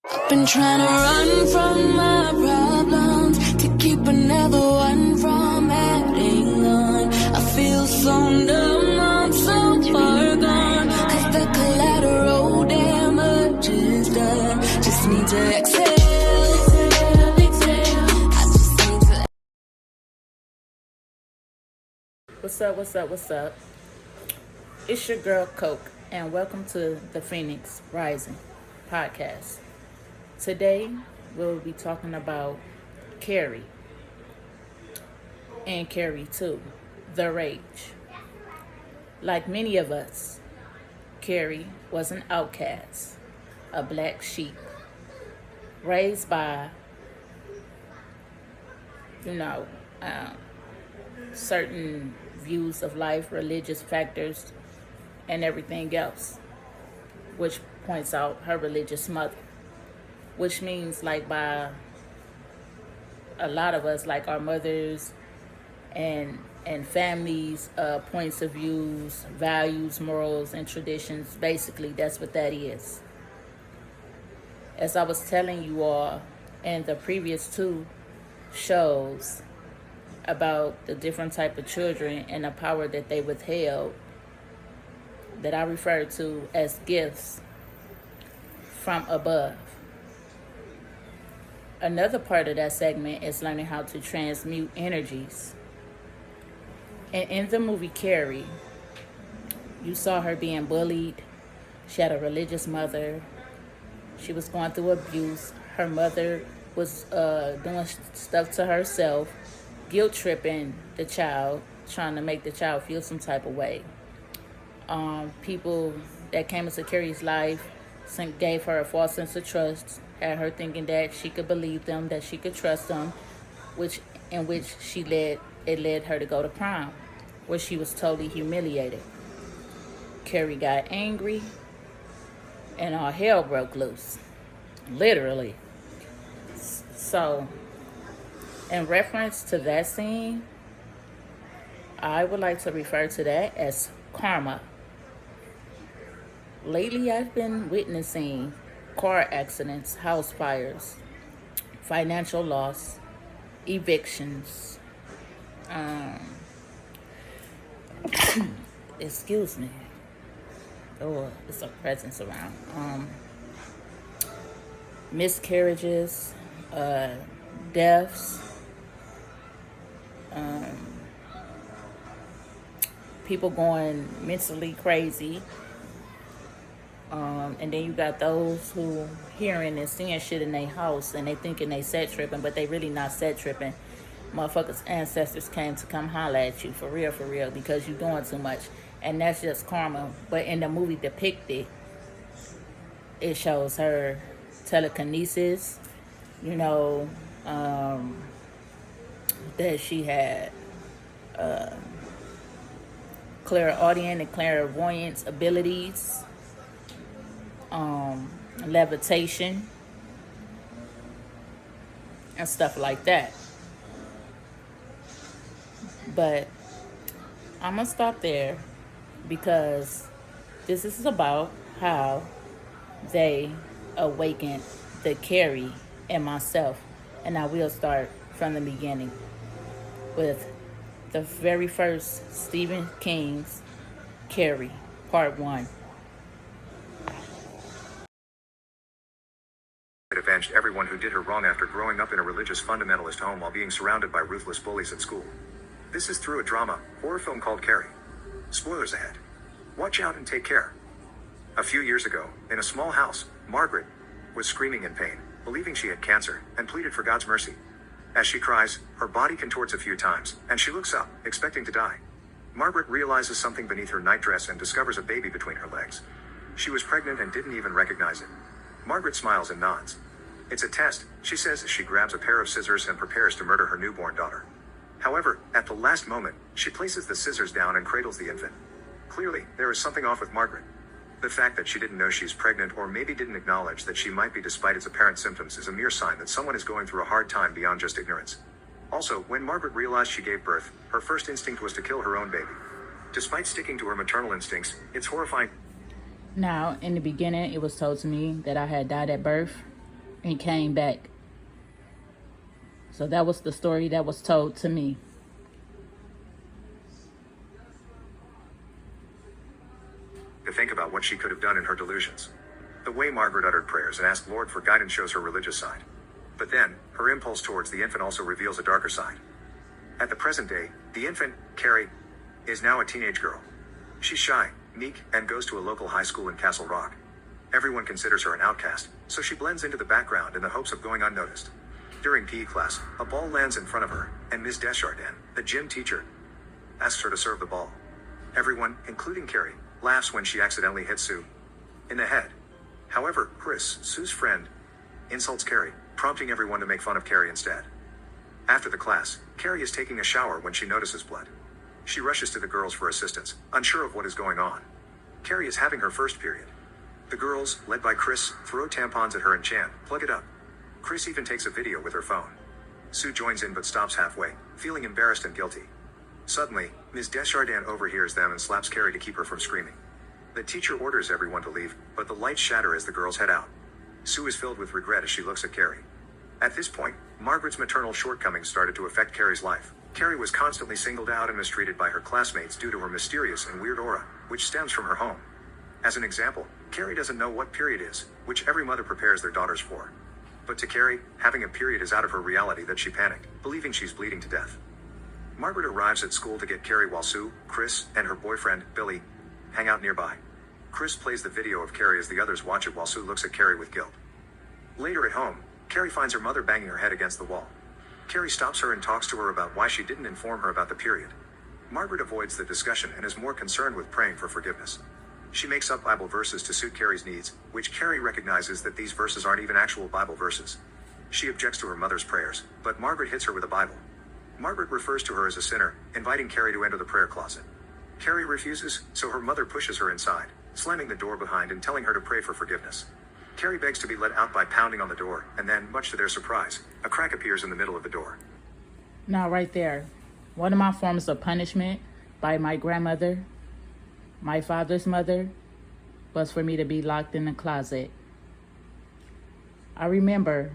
Been trying to run from my problems to keep another one from adding on. I feel so numb, I'm so far gone, 'cause the collateral damage is done. Just need to exhale, exhale, exhale. I just need to. What's up? It's your girl Coke, and welcome to the Phoenix Rising podcast. Today, we'll be talking about Carrie and Carrie 2, The Rage. Like many of us, Carrie was an outcast, a black sheep, raised by, certain views of life, religious factors, and everything else, which points out her religious mother. Which means, like, by a lot of us, like our mothers and families, points of views, values, morals, and traditions, basically that's what that is. As I was telling you all in the previous two shows about the different type of children and the power that they withheld, that I refer to as gifts from above. Another part of that segment is learning how to transmute energies. And in the movie Carrie, you saw her being bullied. She had a religious mother. She was going through abuse. Her mother was doing stuff to herself, guilt tripping the child, trying to make the child feel some type of way. People that came into Carrie's life gave her a false sense of trust, had her thinking that she could believe them, that she could trust them, which led her to go to prom, where she was totally humiliated. Carrie got angry, and all hell broke loose, literally. So, in reference to that scene, I would like to refer to that as karma. Lately, I've been witnessing car accidents, house fires, financial loss, evictions, excuse me. Oh, it's a presence around. Miscarriages, deaths, people going mentally crazy. And then you got those who hearing and seeing shit in their house and they thinking they set tripping, but they really not set tripping. Motherfuckers' ancestors came to come holler at you for real, because you doing too much. And that's just karma. But in the movie depicted, it shows her telekinesis, that she had clairaudient and clairvoyance abilities, levitation, and stuff like that. But I'm gonna stop there because this is about how they awakened the Carrie and myself, and I will start from the beginning with the very first Stephen King's Carrie, Part 1. Avenged everyone who did her wrong after growing up in a religious fundamentalist home while being surrounded by ruthless bullies at school. This is through a drama, horror film called Carrie. Spoilers ahead. Watch out and take care. A few years ago, in a small house, Margaret was screaming in pain, believing she had cancer, and pleaded for God's mercy. As she cries, her body contorts a few times, and she looks up, expecting to die. Margaret realizes something beneath her nightdress and discovers a baby between her legs. She was pregnant and didn't even recognize it. Margaret smiles and nods. It's a test, she says as she grabs a pair of scissors and prepares to murder her newborn daughter. However, at the last moment, she places the scissors down and cradles the infant. Clearly, there is something off with Margaret. The fact that she didn't know she's pregnant or maybe didn't acknowledge that she might be despite its apparent symptoms is a mere sign that someone is going through a hard time beyond just ignorance. Also, when Margaret realized she gave birth, her first instinct was to kill her own baby. Despite sticking to her maternal instincts, it's horrifying. Now, in the beginning, it was told to me that I had died at birth. and came back. So that was the story that was told to me. To think about what she could have done in her delusions. The way Margaret uttered prayers and asked Lord for guidance shows her religious side. But then, her impulse towards the infant also reveals a darker side. At the present day, the infant, Carrie, is now a teenage girl. She's shy, meek, and goes to a local high school in Castle Rock. Everyone considers her an outcast, so she blends into the background in the hopes of going unnoticed. During PE class, a ball lands in front of her, and Ms. Desjardins, the gym teacher, asks her to serve the ball. Everyone, including Carrie, laughs when she accidentally hits Sue in the head. However, Chris, Sue's friend, insults Carrie, prompting everyone to make fun of Carrie instead. After the class, Carrie is taking a shower when she notices blood. She rushes to the girls for assistance, unsure of what is going on. Carrie is having her first period. The girls, led by Chris, throw tampons at her and chant, "Plug it up." Chris even takes a video with her phone. Sue joins in but stops halfway, feeling embarrassed and guilty. Suddenly, Ms. Desjardins overhears them and slaps Carrie to keep her from screaming. The teacher orders everyone to leave, but the lights shatter as the girls head out. Sue is filled with regret as she looks at Carrie. At this point, Margaret's maternal shortcomings started to affect Carrie's life. Carrie was constantly singled out and mistreated by her classmates due to her mysterious and weird aura, which stems from her home. As an example, Carrie doesn't know what period is, which every mother prepares their daughters for. But to Carrie, having a period is out of her reality that she panicked, believing she's bleeding to death. Margaret arrives at school to get Carrie while Sue, Chris, and her boyfriend, Billy, hang out nearby. Chris plays the video of Carrie as the others watch it while Sue looks at Carrie with guilt. Later at home, Carrie finds her mother banging her head against the wall. Carrie stops her and talks to her about why she didn't inform her about the period. Margaret avoids the discussion and is more concerned with praying for forgiveness. She makes up Bible verses to suit Carrie's needs, which Carrie recognizes that these verses aren't even actual Bible verses. She objects to her mother's prayers, but Margaret hits her with a Bible. Margaret refers to her as a sinner, inviting Carrie to enter the prayer closet. Carrie refuses, so her mother pushes her inside, slamming the door behind and telling her to pray for forgiveness. Carrie begs to be let out by pounding on the door, and then, much to their surprise, a crack appears in the middle of the door. Now, right there, one of my forms of punishment by my grandmother, my father's mother, was for me to be locked in the closet. I remember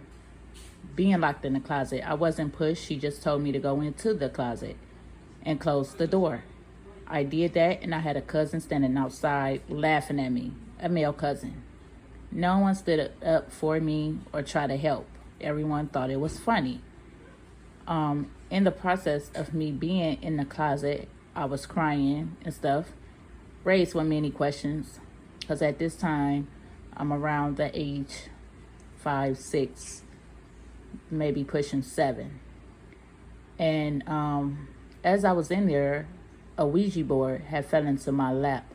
being locked in the closet. I wasn't pushed. She just told me to go into the closet and close the door. I did that, and I had a cousin standing outside laughing at me, a male cousin. No one stood up for me or tried to help. Everyone thought it was funny. In the process of me being in the closet, I was crying and stuff, raised with many questions, because at this time, I'm around the age 5, 6, maybe pushing 7. And as I was in there, a Ouija board had fell into my lap.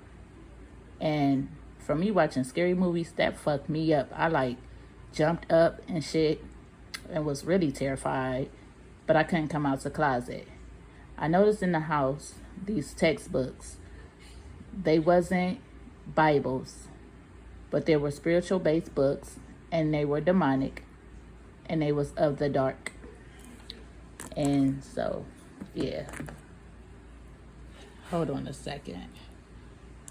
And for me watching scary movies, that fucked me up. I jumped up and shit and was really terrified, but I couldn't come out the closet. I noticed in the house these textbooks. They wasn't Bibles, but they were spiritual based books, and they were demonic, and they was of the dark. And so, yeah. Hold on a second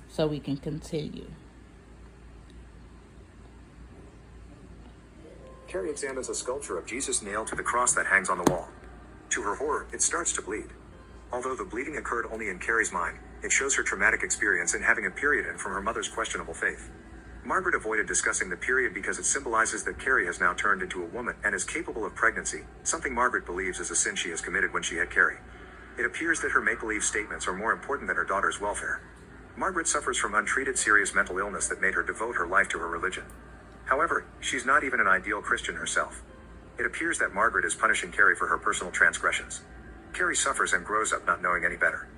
so we can continue. Carrie examines a sculpture of Jesus nailed to the cross that hangs on the wall. To her horror, it starts to bleed. Although the bleeding occurred only in Carrie's mind, it shows her traumatic experience in having a period and from her mother's questionable faith. Margaret avoided discussing the period because it symbolizes that Carrie has now turned into a woman and is capable of pregnancy, something Margaret believes is a sin she has committed when she had Carrie. It appears that her make-believe statements are more important than her daughter's welfare. Margaret suffers from untreated serious mental illness that made her devote her life to her religion. However, she's not even an ideal Christian herself. It appears that Margaret is punishing Carrie for her personal transgressions. Carrie suffers and grows up not knowing any better.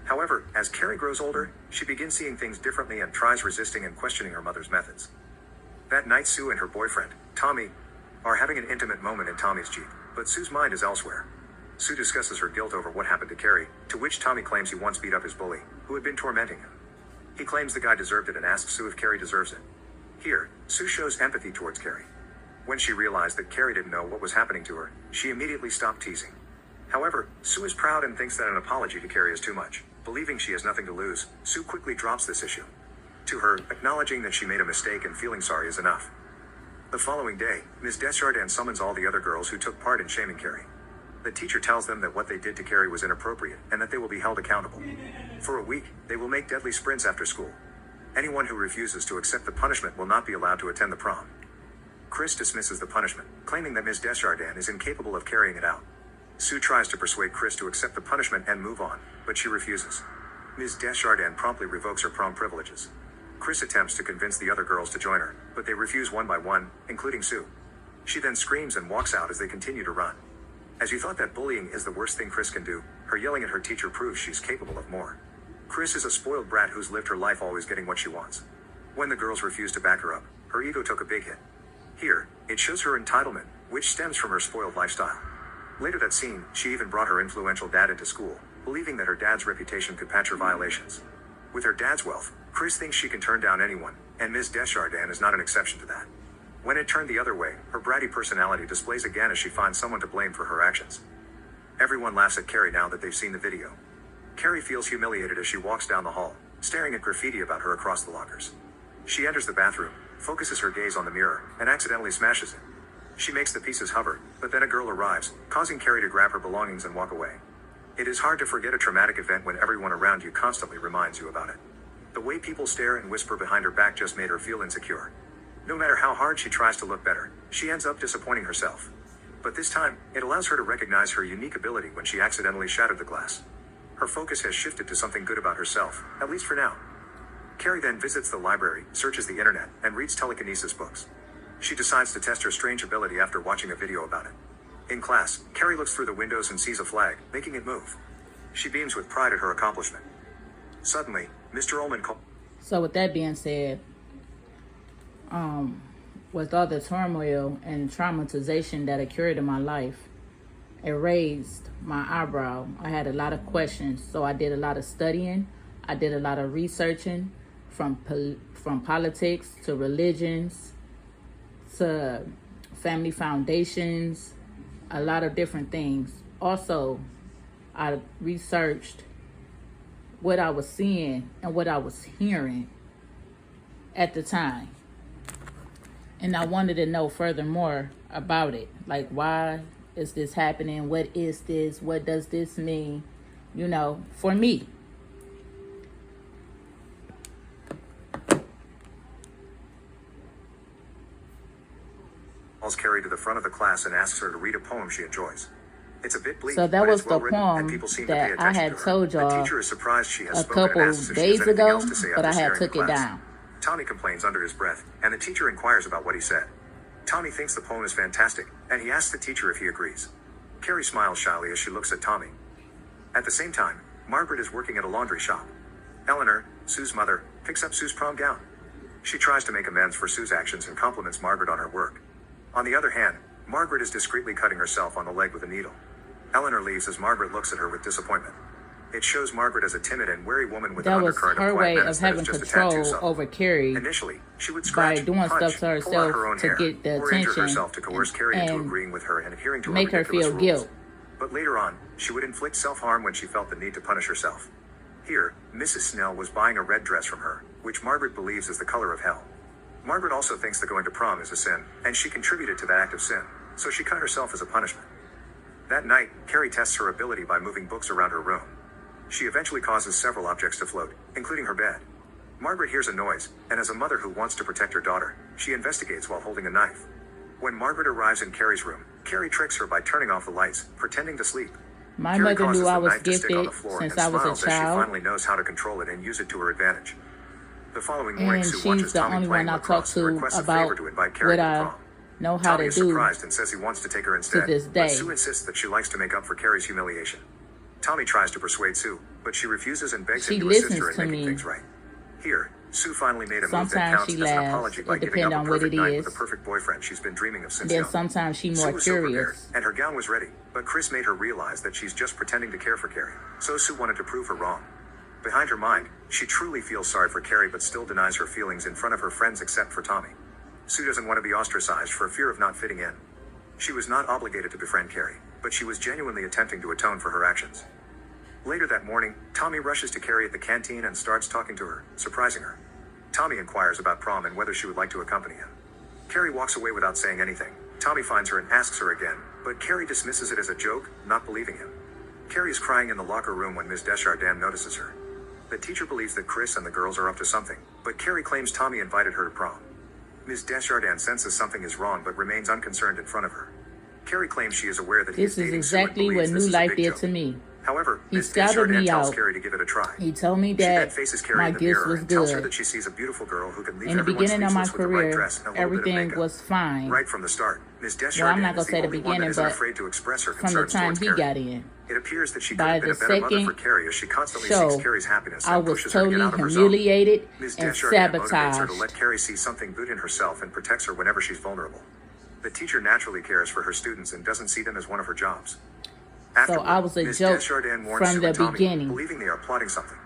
However, as Carrie grows older, she begins seeing things differently and tries resisting and questioning her mother's methods. That night, Sue and her boyfriend, Tommy, are having an intimate moment in Tommy's Jeep, but Sue's mind is elsewhere. Sue discusses her guilt over what happened to Carrie, to which Tommy claims he once beat up his bully, who had been tormenting him. He claims the guy deserved it and asks Sue if Carrie deserves it. Here, Sue shows empathy towards Carrie. When she realized that Carrie didn't know what was happening to her, she immediately stopped teasing. However, Sue is proud and thinks that an apology to Carrie is too much. Believing she has nothing to lose, Sue quickly drops this issue. To her, acknowledging that she made a mistake and feeling sorry is enough. The following day, Ms. Desjardins summons all the other girls who took part in shaming Carrie. The teacher tells them that what they did to Carrie was inappropriate and that they will be held accountable. For a week, they will make deadly sprints after school. Anyone who refuses to accept the punishment will not be allowed to attend the prom. Chris dismisses the punishment, claiming that Ms. Desjardins is incapable of carrying it out. Sue tries to persuade Chris to accept the punishment and move on, but she refuses. Ms. Desjardins promptly revokes her prom privileges. Chris attempts to convince the other girls to join her, but they refuse one by one, including Sue. She then screams and walks out as they continue to run. As you thought that bullying is the worst thing Chris can do, her yelling at her teacher proves she's capable of more. Chris is a spoiled brat who's lived her life always getting what she wants. When the girls refused to back her up, her ego took a big hit. Here, it shows her entitlement, which stems from her spoiled lifestyle. Later that scene, she even brought her influential dad into school, believing that her dad's reputation could patch her violations. With her dad's wealth, Chris thinks she can turn down anyone, and Ms. Desjardins is not an exception to that. When it turned the other way, her bratty personality displays again as she finds someone to blame for her actions. Everyone laughs at Carrie now that they've seen the video. Carrie feels humiliated as she walks down the hall, staring at graffiti about her across the lockers. She enters the bathroom, focuses her gaze on the mirror, and accidentally smashes it. She makes the pieces hover, but then a girl arrives, causing Carrie to grab her belongings and walk away. It is hard to forget a traumatic event when everyone around you constantly reminds you about it. The way people stare and whisper behind her back just made her feel insecure. No matter how hard she tries to look better, she ends up disappointing herself. But this time, it allows her to recognize her unique ability when she accidentally shattered the glass. Her focus has shifted to something good about herself, at least for now. Carrie then visits the library, searches the internet, and reads telekinesis books. She decides to test her strange ability after watching a video about it. In class, Carrie looks through the windows and sees a flag, making it move. She beams with pride at her accomplishment. Suddenly, Mr. Ullman calls. So with that being said, with all the turmoil and traumatization that occurred in my life, it raised my eyebrow. I had a lot of questions, so I did a lot of studying. I did a lot of researching, from politics to religions to family foundations, a lot of different things. Also, I researched what I was seeing and what I was hearing at the time. And I wanted to know furthermore about it. Like, why is this happening? What is this? What does this mean? You know, for me. Calls Carrie to the front of the class and asks her to read a poem she enjoys. It's a bit bleak, So that but was it's well the written, and poem people seem to pay that I attention had to her. told The y'all teacher is surprised she has a spoken and couple asks if she has days anything ago, else to say but I after had sharing took in it class. down. Tommy complains under his breath, and the teacher inquires about what he said. Tommy thinks the poem is fantastic, and he asks the teacher if he agrees. Carrie smiles shyly as she looks at Tommy. At the same time, Margaret is working at a laundry shop. Eleanor, Sue's mother, picks up Sue's prom gown. She tries to make amends for Sue's actions and compliments Margaret on her work. On the other hand, Margaret is discreetly cutting herself on the leg with a needle. Eleanor leaves as Margaret looks at her with disappointment. It shows Margaret as a timid and wary woman with That an was undercurrent her of quiet way menace of that having is just a tad too control subtle. over Carrie Initially, she would by scratch, doing punch, stuff to pull out her own herself to hair, get the or injure attention herself to coerce Carrie into and agreeing with her and adhering to make her her ridiculous feel rules. guilt. But later on, she would inflict self-harm when she felt the need to punish herself. Here, Mrs. Snell was buying a red dress from her, which Margaret believes is the color of hell. Margaret also thinks that going to prom is a sin, and she contributed to that act of sin, so she cut herself as a punishment. That night, Carrie tests her ability by moving books around her room. She eventually causes several objects to float, including her bed. Margaret hears a noise, and as a mother who wants to protect her daughter, she investigates while holding a knife. When Margaret arrives in Carrie's room, Carrie tricks her by turning off the lights, pretending to sleep. My Carrie mother causes knew the I was knife to stick on gifted the floor since and I was smiles a as she child. finally knows how to control it and use it to her advantage. The following morning, And Sue watches she's the Tommy only playing one I talk lacrosse and to requests a favor about to invite Carrie what to the I prom. know how Tommy to is do. surprised and says he wants to take her instead, this but day. Sue insists that she likes to make up for Carrie's humiliation. Tommy tries to persuade Sue, but she refuses and begs She him to assist listens her in to making me. things right. Here, Sue finally made a move that Sometimes counts she as an laughs. apology by It giving up depends a on what perfect it night is. with a perfect boyfriend she's been dreaming of since Then young. sometimes she's Sue more was so prepared, curious. and her gown was ready, but Chris made her realize that she's just pretending to care for Carrie, so Sue wanted to prove her wrong. Behind her mind, she truly feels sorry for Carrie but still denies her feelings in front of her friends except for Tommy. Sue doesn't want to be ostracized for fear of not fitting in. She was not obligated to befriend Carrie, but she was genuinely attempting to atone for her actions. Later that morning, Tommy rushes to Carrie at the canteen and starts talking to her, surprising her. Tommy inquires about prom and whether she would like to accompany him. Carrie walks away without saying anything. Tommy finds her and asks her again, but Carrie dismisses it as a joke, not believing him. Carrie is crying in the locker room when Ms. Desjardins notices her. The teacher believes that Chris and the girls are up to something, but Carrie claims Tommy invited her to prom. Ms. Desjardins senses something is wrong but remains unconcerned in front of her. Carrie claims she is aware that he is This is dating Sue and exactly what believes this New is a Life big did joke. to me. However, He Ms. scouted Desjardins me tells out. Carrie to give it a try. He told me She then that faces Carrie my in the gifts mirror was and tells her good. that she sees a beautiful girl who can leave In the everyone beginning of my speechless with the right career, dress and a little bit of everything makeup. was fine. Right from the start, Ms. Well, I'm Desjardins not is gonna the say the only one that beginning, isn't but afraid to express her from the concerns time towards he Carrie. got in. It appears that she could By have been the a better mother for second Carrie as she constantly show, seeks Carrie's happiness I and was pushes her to get totally out of her zone. humiliated Ms. and Desjardins motivates her to sabotaged. let Carrie see something good in herself and protects her whenever she's vulnerable. The teacher naturally cares for her students and doesn't see them as one of her jobs. So I was a Ms. joke Desjardins warns from Sue the and Tommy, beginning. believing they are plotting something.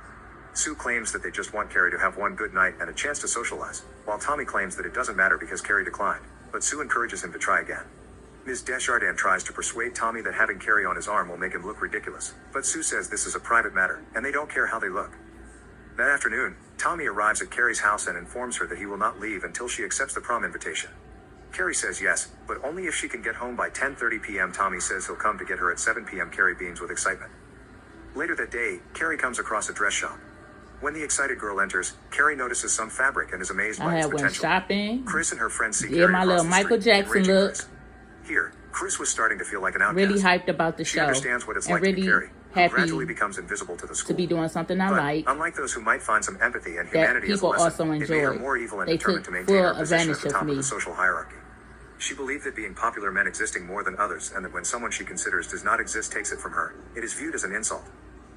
Sue claims that they just want Carrie to have one good night and a chance to socialize, while Tommy claims that it doesn't matter because Carrie declined, but Sue encourages him to try again. Ms. Desjardins tries to persuade Tommy that having Carrie on his arm will make him look ridiculous, but Sue says this is a private matter, and they don't care how they look. That afternoon, Tommy arrives at Carrie's house and informs her that he will not leave until she accepts the prom invitation. Carrie says yes, but only if she can get home by 10:30 p.m. Tommy says he'll come to get her at 7 p.m. Carrie beams with excitement. Later that day, Carrie comes across a dress shop. When the excited girl enters, Carrie notices some fabric and is amazed by I its had went potential. shopping, Chris and her friends see did Carrie my across little the Michael street, Jackson enraging look. Chris. Here, Chris was starting to feel like an outcast. really hyped about the She show, understands what it's and like to be really Carrie, who happy gradually becomes invisible to the to school. be doing something I But, like. unlike those who might find some empathy and That humanity as a people lesson, also it made her enjoyed. more evil and They determined took to maintain her full position at advantage the of top of me. the social hierarchy. She believed that being popular meant existing more than others, and that when someone she considers does not exist takes it from her, it is viewed as an insult.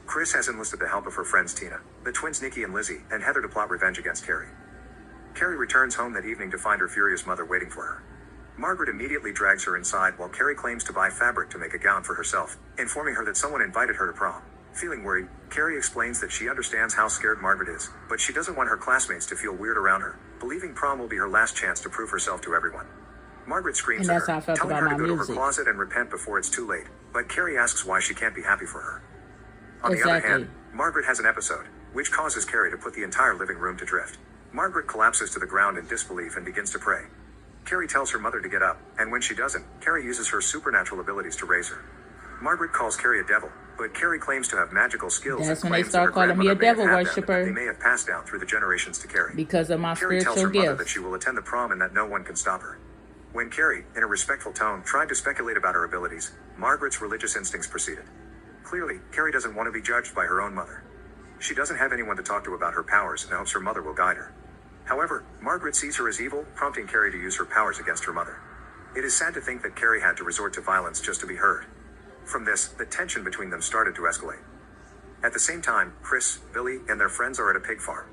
Chris has enlisted the help of her friends Tina, the twins Nikki and Lizzie, and Heather to plot revenge against Carrie. Carrie returns home that evening to find her furious mother waiting for her. Margaret immediately drags her inside while Carrie claims to buy fabric to make a gown for herself, informing her that someone invited her to prom. Feeling worried, Carrie explains that she understands how scared Margaret is, but she doesn't want her classmates to feel weird around her, believing prom will be her last chance to prove herself to everyone. Margaret screams And at that's her, how I felt telling about her to my go to her music. closet and repent before it's too late, but Carrie asks why she can't be happy for her. On the other Exactly. hand, Margaret has an episode, which causes Carrie to put the entire living room to drift. Margaret collapses to the ground in disbelief and begins to pray. Carrie tells her mother to get up, and when she doesn't, Carrie uses her supernatural abilities to raise her. Margaret calls Carrie a devil, but Carrie claims to have magical skills. That's and when they claims that her start calling me a grandmother may have devil had them, worshiper. and that they may have passed down through the generations to Carrie. Because of my Carrie tells her spiritual mother that gifts. she will attend the prom and that no one can stop her. When Carrie, in a respectful tone, tried to speculate about her abilities, Margaret's religious instincts proceeded. Clearly, Carrie doesn't want to be judged by her own mother. She doesn't have anyone to talk to about her powers and hopes her mother will guide her. However, Margaret sees her as evil, prompting Carrie to use her powers against her mother. It is sad to think that Carrie had to resort to violence just to be heard. From this, the tension between them started to escalate. At the same time, Chris, Billy, and their friends are at a pig farm.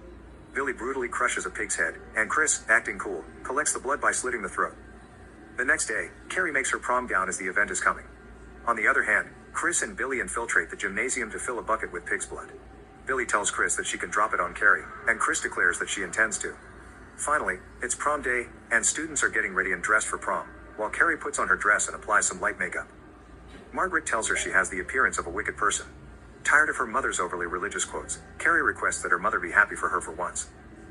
Billy brutally crushes a pig's head, and Chris, acting cool, collects the blood by slitting the throat. The next day, Carrie makes her prom gown as the event is coming. On the other hand, Chris and Billy infiltrate the gymnasium to fill a bucket with pig's blood. Billy tells Chris that she can drop it on Carrie, and Chris declares that she intends to. Finally, it's prom day, and students are getting ready and dressed for prom, while Carrie puts on her dress and applies some light makeup. Margaret tells her she has the appearance of a wicked person. Tired of her mother's overly religious quotes, Carrie requests that her mother be happy for her for once.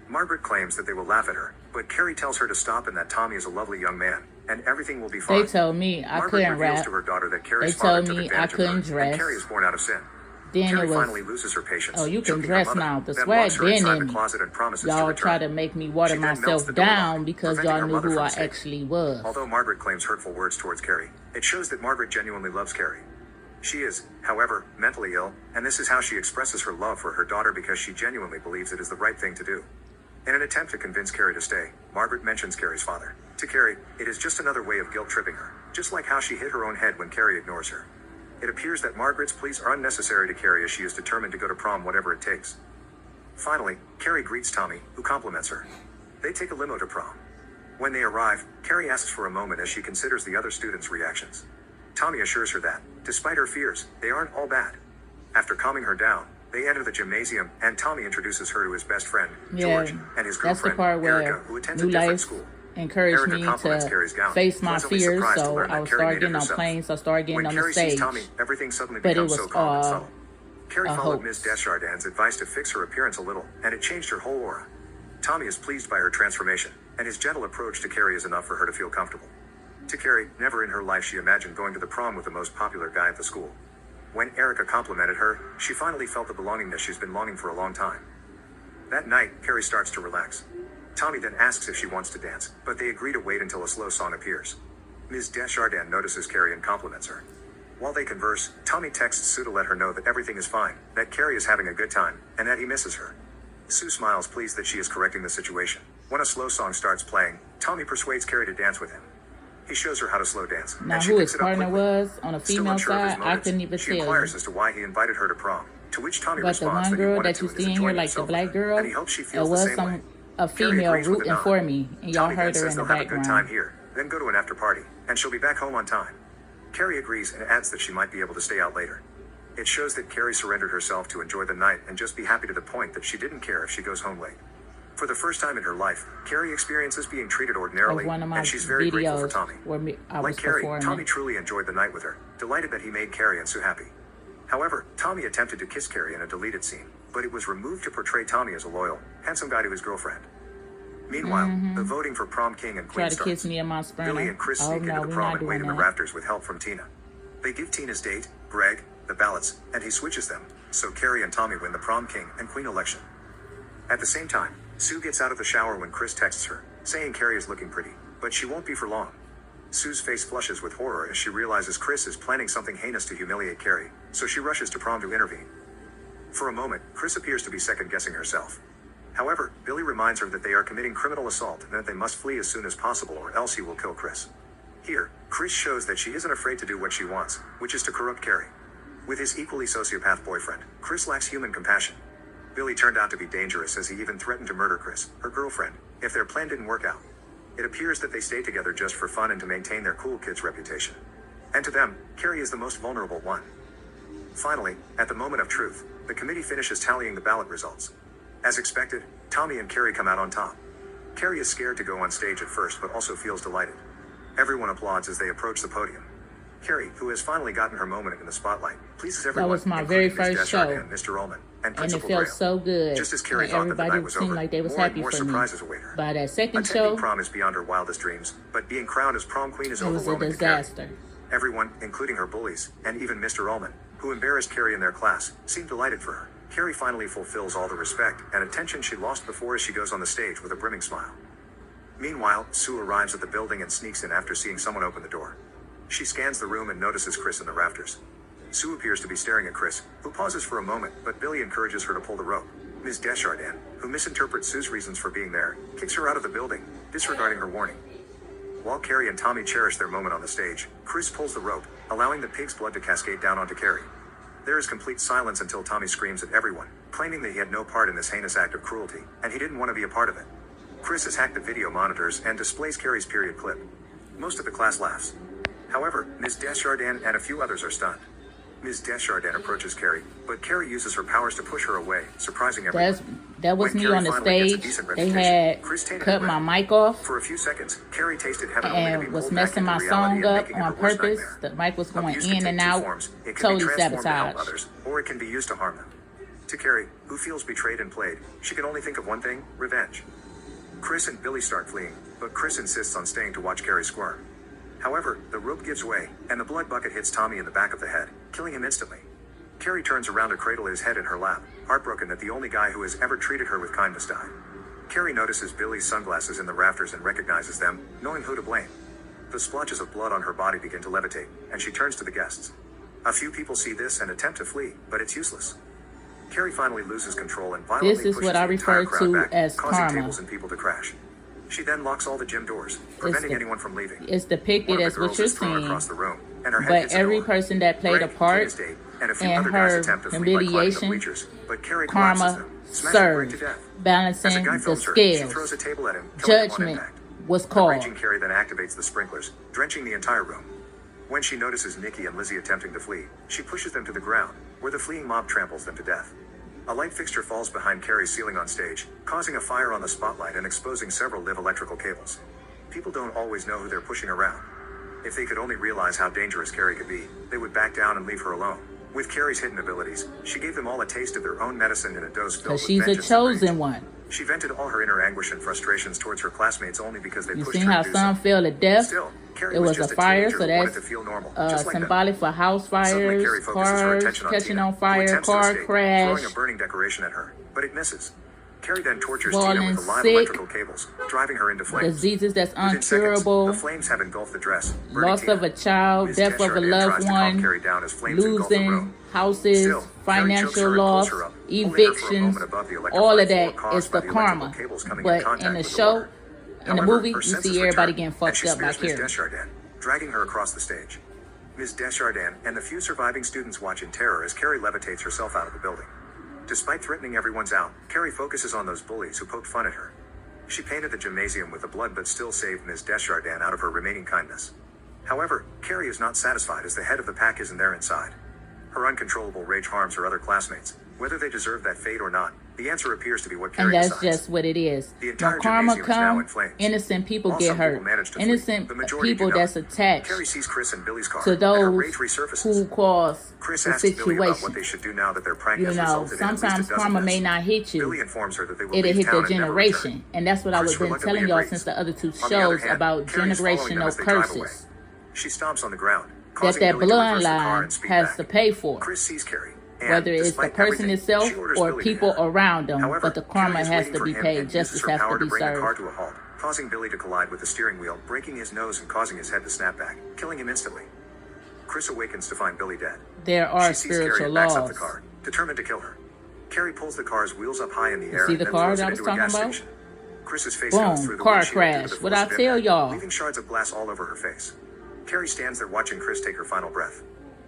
Margaret claims that they will laugh at her, but Carrie tells her to stop and that Tommy is a lovely young man, and everything will be fine. They told me I Margaret couldn't reveals rap. to her daughter that Carrie's They father told took me advantage I of her, couldn't and dress. Carrie is born out of sin. Then Carrie it was, finally loses her patience. oh, you can choking her dress mother, now. The then swag locks her been inside in the me. closet and promises to Y'all return. try to make me water She then melts myself the door down lock, because preventing y'all her knew mother who from I escape. actually was. Although Margaret claims hurtful words towards Carrie, it shows that Margaret genuinely loves Carrie. She is, however, mentally ill, and this is how she expresses her love for her daughter because she genuinely believes it is the right thing to do. In an attempt to convince Carrie to stay, Margaret mentions Carrie's father. To Carrie, it is just another way of guilt-tripping her, just like how she hit her own head when Carrie ignores her. It appears that Margaret's pleas are unnecessary to Carrie as she is determined to go to prom whatever it takes. Finally, Carrie greets Tommy, who compliments her. They take a limo to prom. When they arrive, Carrie asks for a moment as she considers the other students' reactions. Tommy assures her that, despite her fears, they aren't all bad. After calming her down, they enter the gymnasium, and Tommy introduces her to his best friend, George, and his That's the girlfriend, part where Erica, who attends New a different Life school. encouraged Erica me compliments Carrie's to gown, face my pleasantly fears, surprised to so learn I that was Carrie start made it getting on herself. planes, so I started getting When on the Carrie stage. sees Tommy, everything suddenly But it becomes was so calm and all subtle. Carrie a followed hoax. Ms. Desjardins' advice to fix her appearance a little, and it changed her whole aura. Tommy is pleased by her transformation, and his gentle approach to Carrie is enough for her to feel comfortable. To Carrie, never in her life she imagined going to the prom with the most popular guy at the school. When Erica complimented her, she finally felt the belongingness she's been longing for a long time. That night, Carrie starts to relax. Tommy then asks if she wants to dance, but they agree to wait until a slow song appears. Ms. Desjardins notices Carrie and compliments her. While they converse, Tommy texts Sue to let her know that everything is fine, that Carrie is having a good time, and that he misses her. Sue smiles, pleased that she is correcting the situation. When a slow song starts playing, Tommy persuades Carrie to dance with him. He shows her how to slow dance, Now, and she who picks his it up partner quickly. was on a Still female unsure of his side, I motives, couldn't even she tell inquires you. as to why he invited her to prom, to which Tommy But the responds one that he girl wanted that to you and is see in here, enjoying like the himself, black girl, and he hopes she there feels the was same way. a Carrie female agrees with the rooting nod. for me, and y'all Tommy then heard her says in the they'll have a good time background. here, then go to an after party, and she'll be back home on time. Carrie agrees and adds that she might be able to stay out later. It shows that Carrie surrendered herself to enjoy the night and just be happy, to the point that she didn't care if she goes home late. For the first time in her life, Carrie experiences being treated ordinarily, Of one of my and she's very grateful for videos Tommy. where I was Like Carrie, performing. Tommy truly enjoyed the night with her, delighted that he made Carrie and Sue happy. However, Tommy attempted to kiss Carrie in a deleted scene, but it was removed to portray Tommy as a loyal, handsome guy to his girlfriend. Meanwhile, the voting for prom king and Try queen to starts. kiss me in my sprinter. Billy and Chris Oh sneak no, into the we're prom not and wait doing in the that. rafters with help from Tina. They give Tina's date, Greg, the ballots, and he switches them, so Carrie and Tommy win the prom king and queen election. At the same time, Sue gets out of the shower when Chris texts her, saying Carrie is looking pretty, but she won't be for long. Sue's face flushes with horror as she realizes Chris is planning something heinous to humiliate Carrie, so she rushes to prom to intervene. For a moment, Chris appears to be second-guessing herself. However, Billy reminds her that they are committing criminal assault and that they must flee as soon as possible or else he will kill Chris. Here, Chris shows that she isn't afraid to do what she wants, which is to corrupt Carrie. With his equally sociopath boyfriend, Chris lacks human compassion. Billy turned out to be dangerous as he even threatened to murder Chris, her girlfriend, if their plan didn't work out. It appears that they stay together just for fun and to maintain their cool kids reputation. And to them, Carrie is the most vulnerable one. Finally, at the moment of truth, the committee finishes tallying the ballot results. As expected, Tommy and Carrie come out on top. Carrie is scared to go on stage at first but also feels delighted. Everyone applauds as they approach the podium. Carrie, who has finally gotten her moment in the spotlight, pleases everyone, was my very including Ms. first show. Desjardins, Mr. Ullman, and And it Principal felt Graham. so good. Just as Carrie And thought that the everybody night was seemed over, like they was more happy and more for me. surprises await her. By that second Attending show, prom is beyond her wildest dreams, but being crowned as prom queen is it was a overwhelming to Carrie. disaster. Everyone, including her bullies, and even Mr. Ullman, who embarrassed Carrie in their class, seemed delighted for her. Carrie finally fulfills all the respect and attention she lost before as she goes on the stage with a brimming smile. Meanwhile, Sue arrives at the building and sneaks in after seeing someone open the door. She scans the room and notices Chris in the rafters. Sue appears to be staring at Chris, who pauses for a moment, but Billy encourages her to pull the rope. Ms. Desjardins, who misinterprets Sue's reasons for being there, kicks her out of the building, disregarding her warning. While Carrie and Tommy cherish their moment on the stage, Chris pulls the rope, allowing the pig's blood to cascade down onto Carrie. There is complete silence until Tommy screams at everyone, claiming that he had no part in this heinous act of cruelty, and he didn't want to be a part of it. Chris has hacked the video monitors and displays Carrie's period clip. Most of the class laughs. However, Ms. Desjardins and a few others are stunned. Ms. Desjardins approaches Carrie, but Carrie uses her powers to push her away, surprising everyone. That was When me Carrie on the finally gets a stage. decent They reputation, had Chris tainted cut her my breath. mic off For a few seconds, Carrie tasted heaven only to be and was pulled back messing into my reality song and up making it on her worst purpose. nightmare. The mic was going Abuse can in take and two out. forms. It can Totally be transformed to help sabotage. others, or it can be used to harm them. To Carrie, who feels betrayed and played, she can only think of one thing: revenge. Chris and Billy start fleeing, but Chris insists on staying to watch Carrie squirm. However, the rope gives way, and the blood bucket hits Tommy in the back of the head, killing him instantly. Carrie turns around to cradle his head in her lap, heartbroken that the only guy who has ever treated her with kindness died. Carrie notices Billy's sunglasses in the rafters and recognizes them, knowing who to blame. The splotches of blood on her body begin to levitate, and she turns to the guests. A few people see this and attempt to flee, but it's useless. Carrie finally loses control and violently This is pushes what I the entire refer crowd to back, as causing karma. tables and people to crash. She then locks all the gym doors, preventing anyone from leaving. It's depicted One of as the what girls you're is thrown seeing, across the room, and her head but hits a every door. person that played a Greg, part Tina's date, and a few in other guys her attempt to flee by climbing the humiliation, bleachers, but Carrie collapses karma them, smashing Greg to served, death. As a balancing guy the films her, she throws scales. a table at him, killing him on Judgment impact. was The called. raging Carrie then activates the sprinklers, drenching the entire room. When she notices Nikki and Lizzie attempting to flee, she pushes them to the ground, where the fleeing mob tramples them to death. A light fixture falls behind Carrie's ceiling on stage, causing a fire on the spotlight and exposing several live electrical cables. People don't always know who they're pushing around. If they could only realize how dangerous Carrie could be, they would back down and leave her alone. With Carrie's hidden abilities, she gave them all a taste of their own medicine in a dose filled Because with she's a vengeance and rage. chosen one. She vented all her inner anguish and frustrations towards her classmates only because they You pushed seen her how to do some so. fell to death? Still, Carrie It was a just fire, teenager so who wanted that's to feel normal, just like them. symbolic for house Suddenly, Carrie fires, focuses her cars attention on catching Tina, on who fire, attempts to car escape, crash, throwing a burning decoration at her, but it misses. Carrie then tortures Tina falling with the live sick, electrical cables, driving her into flames. diseases that's Within seconds, uncurable, the flames have engulfed the dress, burning loss Tina. of a child, Ms. death of a Desjardins loved tries to calm one, Carrie down as flames engulf the losing room. houses, Still, Carrie chokes financial her and pulls loss, her up, holding her for a evictions, moment above the all electrifying of floor that caused is by the the electrical karma. cables coming in But contact in the with the show, water. in the However, movie, her you see senses everybody return, getting and fucked she up by spears Ms. Carrie. Desjardins, dragging her across the stage. Ms. Desjardins and the few surviving students watch in terror as Carrie levitates herself out of the building. Despite threatening everyone's out, Carrie focuses on those bullies who poked fun at her. She painted the gymnasium with the blood but still saved Ms. Desjardins out of her remaining kindness. However, Carrie is not satisfied as the head of the pack isn't there inside. Her uncontrollable rage harms her other classmates. Whether they deserve that fate or not, the answer appears to be what Carrie And that's decides. just what it is. The When entire karma gymnasium is now in comes, flames. innocent people While get some hurt. people manage to flee, Innocent the majority people do not. that's attached Carrie sees Chris and Billy's car, to and her those rage resurfaces. who cause Chris the asks Billy about what situation. they should do now that their prank You has know, resulted in at least a sometimes dozen karma may deaths. not hit you. Billy informs her that they will It'll leave hit town the and never generation. return. And that's what I Chris was been reluctantly telling y'all agrees. since the other two On the other shows hand, about Carrie's following them generational as they drive away. curses She stomps on the ground, that causing that Billy to reverse the car and bloodline speed has back. to pay for. Chris sees Carrie, and Whether it's the despite person everything, itself she orders or Billy to people hit her. around them, However, but the karma Carrie is has waiting to for be him paid. and uses Justice her has power to to be bring the car served. to a halt, causing Billy to collide with the steering wheel, breaking his nose and causing his head to snap back, killing him instantly. Chris awakens to find Billy dead. There are She sees Carrie spiritual and backs up the laws. car, determined to kill her. Carrie pulls the car's wheels up high in the air see and the then car throws that it I was into a talking gas about? station. Chris's face Boom, goes through the car windshield due to crash. the What force I of tell impact, y'all? leaving shards of glass all over her face. Carrie stands there watching Chris take her final breath.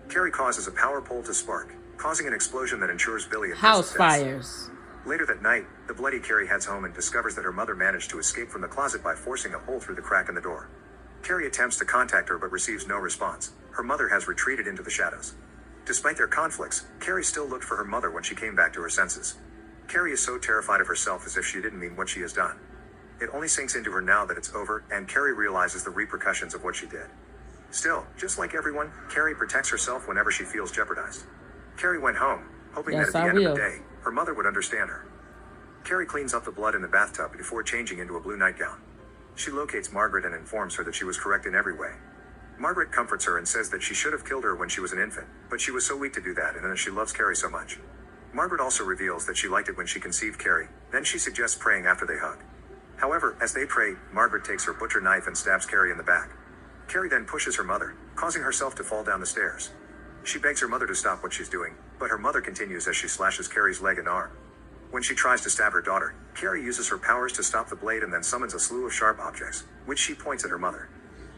Carrie causes a power pole to spark, causing an explosion that ensures Billy and House Chris's deaths. fires. Later that night, the bloody Carrie heads home and discovers that her mother managed to escape from the closet by forcing a hole through the crack in the door. Carrie attempts to contact her but receives no response. Her mother has retreated into the shadows. Despite their conflicts, Carrie still looked for her mother when she came back to her senses. Carrie is so terrified of herself as if she didn't mean what she has done. It only sinks into her now that it's over, and Carrie realizes the repercussions of what she did. Still, just like everyone, Carrie protects herself whenever she feels jeopardized. Carrie went home, hoping Yes, that at I the end of will. the day, her mother would understand her. Carrie cleans up the blood in the bathtub before changing into a blue nightgown. She locates Margaret and informs her that she was correct in every way. Margaret comforts her and says that she should have killed her when she was an infant, but she was so weak to do that and that she loves Carrie so much. Margaret also reveals that she liked it when she conceived Carrie, then she suggests praying after they hug. However, as they pray, Margaret takes her butcher knife and stabs Carrie in the back. Carrie then pushes her mother, causing herself to fall down the stairs. She begs her mother to stop what she's doing, but her mother continues as she slashes Carrie's leg and arm. When she tries to stab her daughter, Carrie uses her powers to stop the blade and then summons a slew of sharp objects, which she points at her mother.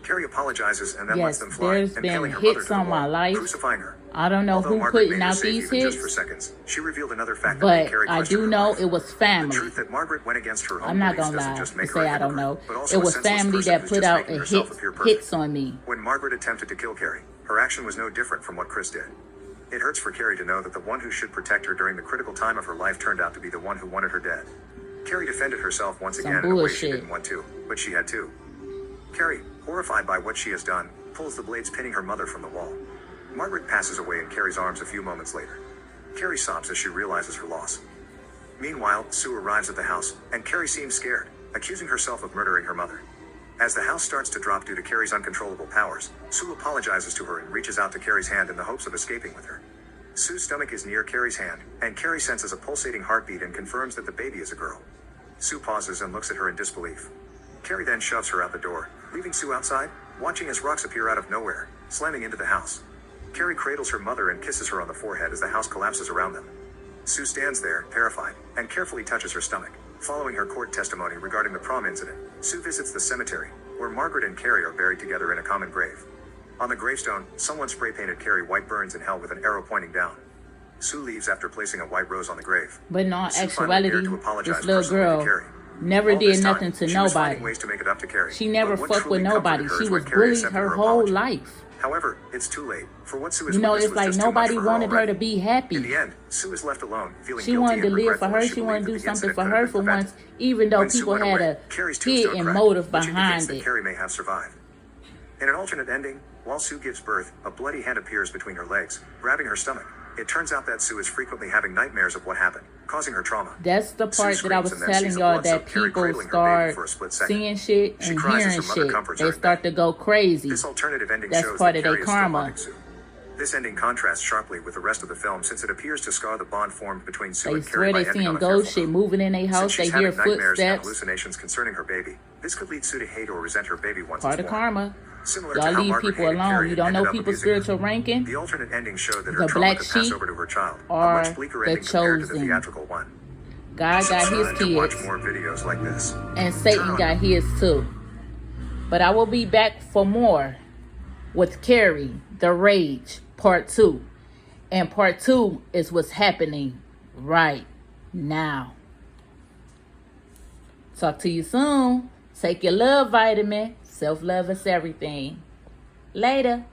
Carrie apologizes and then lets Yes, them fly, there's impaling been her mother hits to the on my wall, life. crucifying her. I don't know Although who Margaret made putting her out safe these even just for hits, seconds, she revealed another fact that made but Carrie I question do her know life. it was The family. truth that Margaret went against her own I'm not beliefs gonna doesn't lie just to make her say a I don't hypocrite, know. but also It a was senseless family person that who's put just out making a herself appear perfect. hits on me. When Margaret attempted to kill Carrie, her action was no different from what Chris did. It hurts for Carrie to know that the one who should protect her during the critical time of her life turned out to be the one who wanted her dead. Carrie defended herself once Some again in a way she bullshit. didn't want to, but she had to. Carrie, horrified by what she has done, pulls the blades pinning her mother from the wall. Margaret passes away in Carrie's arms a few moments later. Carrie sobs as she realizes her loss. Meanwhile, Sue arrives at the house, and Carrie seems scared, accusing herself of murdering her mother. As the house starts to drop due to Carrie's uncontrollable powers, Sue apologizes to her and reaches out to Carrie's hand in the hopes of escaping with her. Sue's stomach is near Carrie's hand, and Carrie senses a pulsating heartbeat and confirms that the baby is a girl. Sue pauses and looks at her in disbelief. Carrie then shoves her out the door, leaving Sue outside, watching as rocks appear out of nowhere, slamming into the house. Carrie cradles her mother and kisses her on the forehead as the house collapses around them. Sue stands there, terrified, and carefully touches her stomach. Following her court testimony regarding the prom incident, Sue visits the cemetery, where Margaret and Carrie are buried together in a common grave. On the gravestone, someone spray-painted Carrie white burns in hell with an arrow pointing down. Sue leaves after placing a white rose on the grave. But in all Sue finally dared actuality, to apologize this little personally to girl Carrie. never All did this time, nothing to she was nobody. finding ways to make it up to Carrie. She never But what fucked with truly comforted nobody. her She is when was Carrie bullied accepted her her whole apology. life. However, it's too late. For what Sue has You know, witnessed it's was like just too much nobody for her wanted her already. to be In happy. the end, Sue is left alone, feeling She guilty wanted to and live for regretful her. as She wanted to do believed that the something incident for could her have for been once, prevented. even though When Sue people went had away, a Carrie's tombstone hidden cracked, motive which behind indicates that it. Carrie may have survived. In an alternate ending, while Sue gives birth, a bloody hand appears between her legs, grabbing her stomach. It turns out that Sue is frequently having nightmares of what happened, causing her trauma. That's the part that I was telling y'all, that people start seeing shit and hearing shit. They start to go crazy. This alternative ending That's shows part that of their Carrie is still karma. haunting Sue. This ending contrasts sharply with the rest of the film since it appears to scar the bond formed between Sue They and Carrie swear by they ending on seeing a ghost fearful shit note. moving in their house. Since They she's hear having nightmares and footsteps. hallucinations concerning her baby, this could lead Sue to hate or resent her baby once Part it's of born. karma. Similar Y'all to how leave Margaret people hated alone. Carrie You don't and know ended up people's abusing her. spiritual ranking. The alternate ending showed that her The trauma black could pass sheep over to her child, a are much bleaker the ending compared to the chosen. theatrical one. God got his Subscribe to watch kids, more videos like this. and Turn Satan on got his too. But I will be back for more with Carrie, The Rage, Part 2. And Part 2 is what's happening right now. Talk to you soon. Take your love vitamin. Self-love is everything. Later.